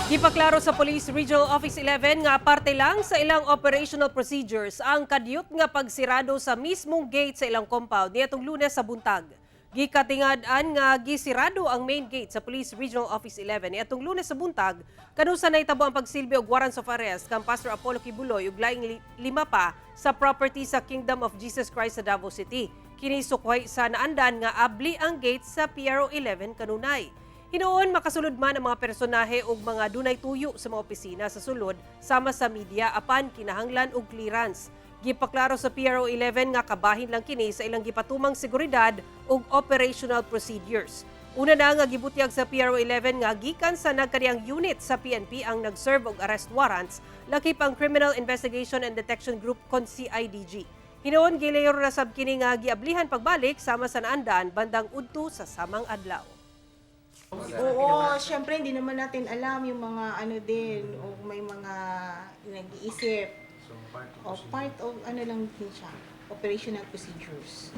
Gipaklaro sa Police Regional Office 11 nga parte lang sa ilang operational procedures ang kadyot nga pagsirado sa mismong gate sa ilang compound niadtong Lunes sa buntag. Gikatingad-an nga gisirado ang main gate sa Police Regional Office 11 niadtong Lunes sa buntag kanusa nahitabo ang pagsilbi og warrants of arrest kang Pastor Apollo Kibuloy ug laing lima pa sa property sa Kingdom of Jesus Christ sa Davao City. Kini sukway sa naandan nga abli ang gate sa PRO 11 kanunay. Hinoon makasulod man ang mga personahe ug mga dunay tuyo sa mga opisina sa sulod sama sa media apan kinahanglan og clearance. Gipaklaro sa PRO 11 nga kabahin lang kini sa ilang gipatumang seguridad ug operational procedures. Una na nga gibutyag sa PRO 11 nga gikan sa nagkadiyang unit sa PNP ang nag-serve og arrest warrants lakip ang Criminal Investigation and Detection Group kon CIDG. Hinoon gilayor na sab kini nga giablihan pagbalik sama sa naandan bandang udto sa samang adlaw. Oo, syempre hindi naman natin alam yung mga ano din, o may mga nag-iisip. O part of ano lang din siya, operational procedures.